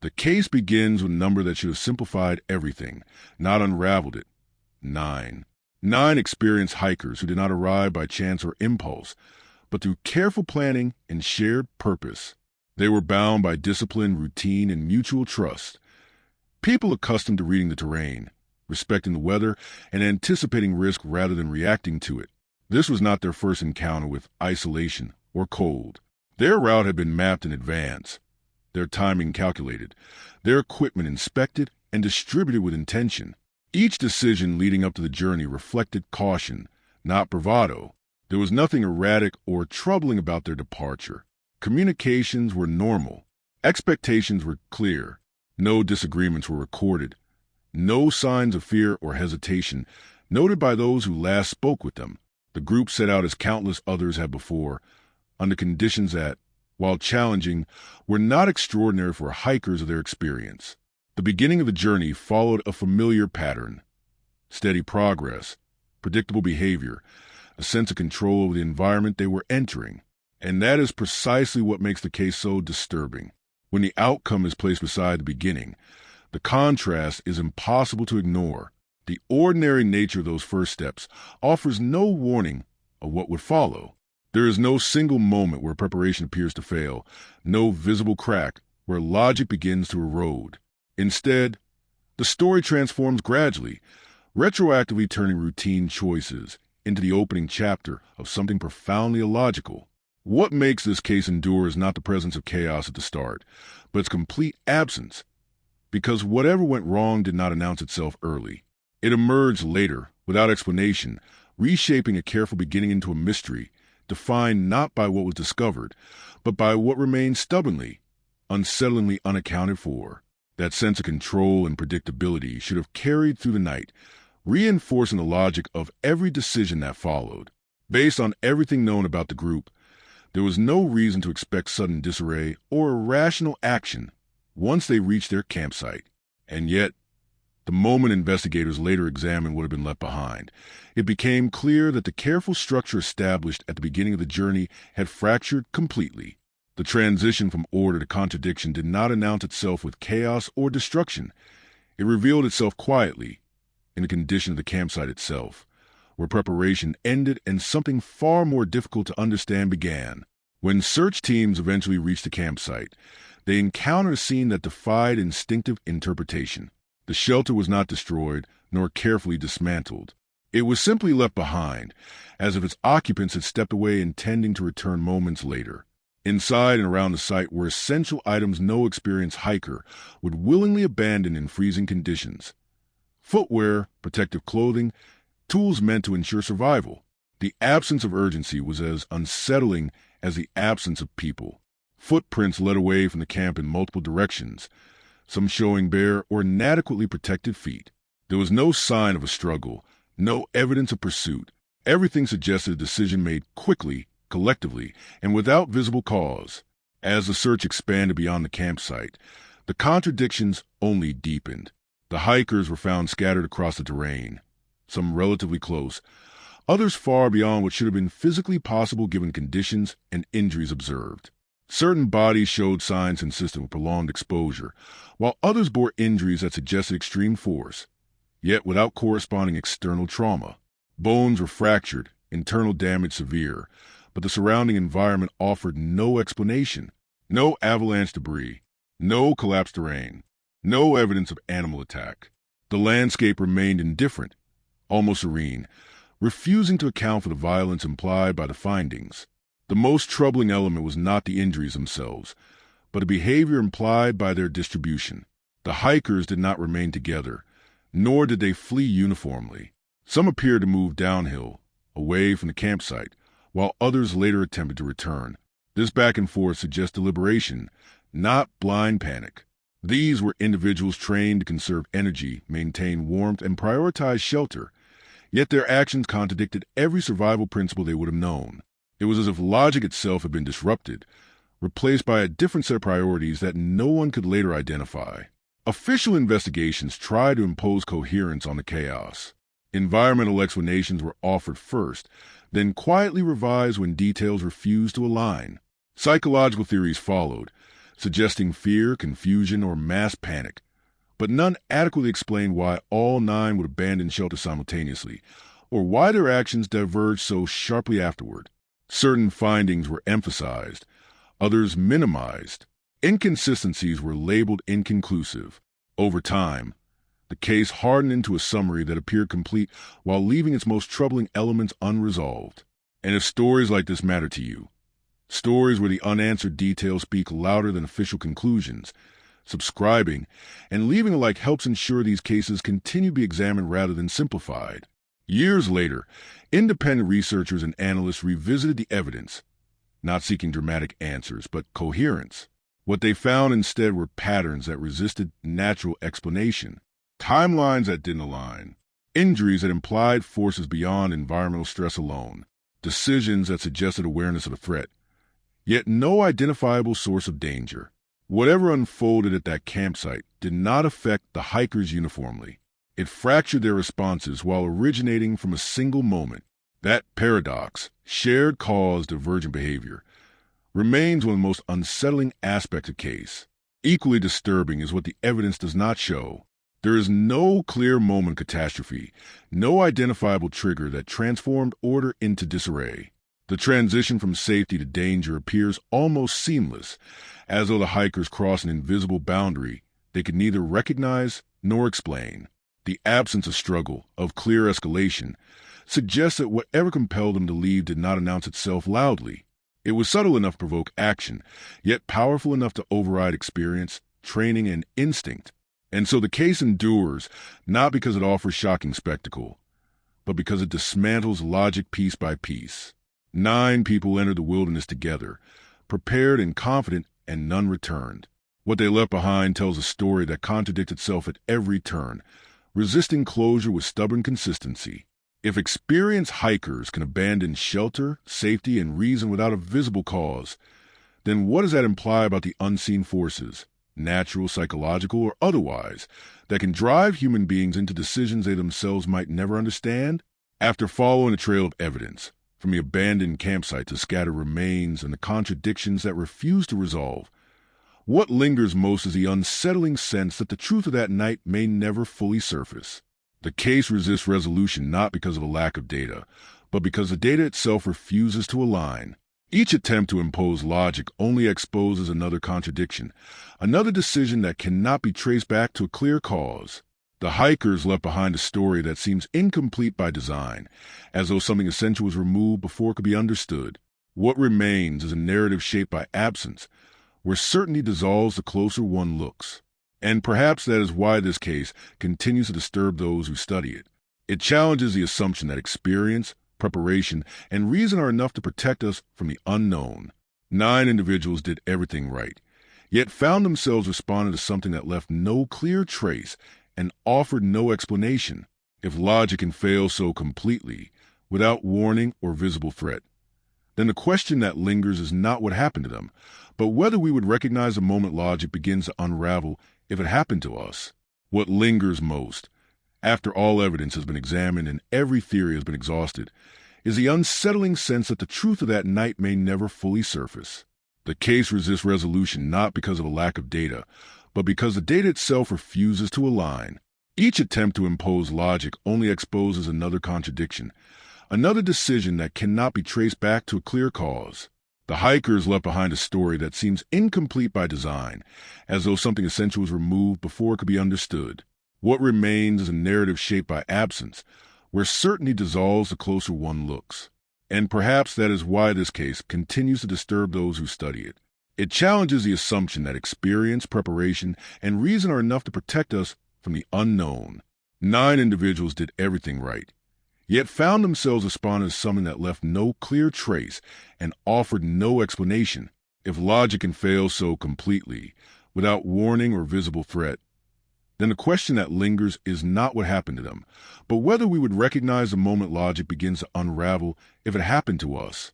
The case begins with a number that should have simplified everything, not unraveled it. 9. 9 experienced hikers who did not arrive by chance or impulse, but through careful planning and shared purpose. They were bound by discipline, routine, and mutual trust. People accustomed to reading the terrain, respecting the weather, and anticipating risk rather than reacting to it. This was not their first encounter with isolation or cold. Their route had been mapped in advance, their timing calculated, their equipment inspected and distributed with intention. Each decision leading up to the journey reflected caution, not bravado. There was nothing erratic or troubling about their departure. Communications were normal. Expectations were clear. No disagreements were recorded. No signs of fear or hesitation noted by those who last spoke with them. The group set out as countless others had before, under conditions that, while challenging, were not extraordinary for hikers of their experience. The beginning of the journey followed a familiar pattern: steady progress, predictable behavior, a sense of control over the environment they were entering. And that is precisely what makes the case so disturbing. When the outcome is placed beside the beginning, the contrast is impossible to ignore. The ordinary nature of those first steps offers no warning of what would follow. There is no single moment where preparation appears to fail, no visible crack where logic begins to erode. Instead, the story transforms gradually, retroactively turning routine choices into the opening chapter of something profoundly illogical. What makes this case endure is not the presence of chaos at the start, but its complete absence, because whatever went wrong did not announce itself early. It emerged later, without explanation, reshaping a careful beginning into a mystery, defined not by what was discovered, but by what remained stubbornly, unsettlingly unaccounted for. That sense of control and predictability should have carried through the night, reinforcing the logic of every decision that followed. Based on everything known about the group, there was no reason to expect sudden disarray or irrational action once they reached their campsite. And yet, the moment investigators later examined what had been left behind, it became clear that the careful structure established at the beginning of the journey had fractured completely. The transition from order to contradiction did not announce itself with chaos or destruction. It revealed itself quietly, in the condition of the campsite itself, where preparation ended and something far more difficult to understand began. When search teams eventually reached the campsite, they encountered a scene that defied instinctive interpretation. The shelter was not destroyed, nor carefully dismantled. It was simply left behind, as if its occupants had stepped away intending to return moments later. Inside and around the site were essential items no experienced hiker would willingly abandon in freezing conditions: footwear, protective clothing, tools meant to ensure survival. The absence of urgency was as unsettling as the absence of people. Footprints led away from the camp in multiple directions, some showing bare or inadequately protected feet. There was no sign of a struggle, no evidence of pursuit. Everything suggested a decision made quickly, collectively, and without visible cause. As the search expanded beyond the campsite, the contradictions only deepened. The hikers were found scattered across the terrain, some relatively close, others far beyond what should have been physically possible given conditions and injuries observed. Certain bodies showed signs consistent with prolonged exposure, while others bore injuries that suggested extreme force, yet without corresponding external trauma. Bones were fractured, internal damage severe, but the surrounding environment offered no explanation. No avalanche debris, no collapsed terrain, no evidence of animal attack. The landscape remained indifferent, almost serene, refusing to account for the violence implied by the findings. The most troubling element was not the injuries themselves, but the behavior implied by their distribution. The hikers did not remain together, nor did they flee uniformly. Some appeared to move downhill, away from the campsite, while others later attempted to return. This back and forth suggests deliberation, not blind panic. These were individuals trained to conserve energy, maintain warmth, and prioritize shelter, yet their actions contradicted every survival principle they would have known. It was as if logic itself had been disrupted, replaced by a different set of priorities that no one could later identify. Official investigations tried to impose coherence on the chaos. Environmental explanations were offered first, then quietly revised when details refused to align. Psychological theories followed, suggesting fear, confusion, or mass panic. But none adequately explained why all 9 would abandon shelter simultaneously, or why their actions diverged so sharply afterward. Certain findings were emphasized, others minimized. Inconsistencies were labeled inconclusive. Over time, the case hardened into a summary that appeared complete while leaving its most troubling elements unresolved. And if stories like this matter to you, stories where the unanswered details speak louder than official conclusions, subscribing and leaving a like helps ensure these cases continue to be examined rather than simplified. Years later, independent researchers and analysts revisited the evidence, not seeking dramatic answers, but coherence. What they found instead were patterns that resisted natural explanation, timelines that didn't align, injuries that implied forces beyond environmental stress alone, decisions that suggested awareness of a threat, yet no identifiable source of danger. Whatever unfolded at that campsite did not affect the hikers uniformly. It fractured their responses while originating from a single moment. That paradox, shared cause divergent behavior, remains one of the most unsettling aspects of the case. Equally disturbing is what the evidence does not show. There is no clear moment catastrophe, no identifiable trigger that transformed order into disarray. The transition from safety to danger appears almost seamless, as though the hikers crossed an invisible boundary they could neither recognize nor explain. The absence of struggle, of clear escalation, suggests that whatever compelled them to leave did not announce itself loudly. It was subtle enough to provoke action, yet powerful enough to override experience, training, and instinct. And so the case endures, not because it offers shocking spectacle, but because it dismantles logic piece by piece. 9 people entered the wilderness together, prepared and confident, and none returned. What they left behind tells a story that contradicts itself at every turn, resisting closure with stubborn consistency. If experienced hikers can abandon shelter, safety, and reason without a visible cause, then what does that imply about the unseen forces, natural, psychological, or otherwise, that can drive human beings into decisions they themselves might never understand? After following a trail of evidence, from the abandoned campsite to scattered remains and the contradictions that refuse to resolve, what lingers most is the unsettling sense that the truth of that night may never fully surface. The case resists resolution not because of a lack of data, but because the data itself refuses to align. Each attempt to impose logic only exposes another contradiction, another decision that cannot be traced back to a clear cause. The hikers left behind a story that seems incomplete by design, as though something essential was removed before it could be understood. What remains is a narrative shaped by absence, where certainty dissolves the closer one looks. And perhaps that is why this case continues to disturb those who study it. It challenges the assumption that experience, preparation, and reason are enough to protect us from the unknown. 9 individuals did everything right, yet found themselves responding to something that left no clear trace and offered no explanation. If logic can fail so completely, without warning or visible threat, then the question that lingers is not what happened to them, but whether we would recognize the moment logic begins to unravel if it happened to us. What lingers most, after all evidence has been examined and every theory has been exhausted, is the unsettling sense that the truth of that night may never fully surface. The case resists resolution not because of a lack of data, but because the data itself refuses to align. Each attempt to impose logic only exposes another contradiction, another decision that cannot be traced back to a clear cause. The hikers left behind a story that seems incomplete by design, as though something essential was removed before it could be understood. What remains is a narrative shaped by absence, where certainty dissolves the closer one looks. And perhaps that is why this case continues to disturb those who study it. It challenges the assumption that experience, preparation, and reason are enough to protect us from the unknown. 9 individuals did everything right, yet found themselves responding to something that left no clear trace and offered no explanation. If logic can fail so completely, without warning or visible threat, then the question that lingers is not what happened to them, but whether we would recognize the moment logic begins to unravel if it happened to us.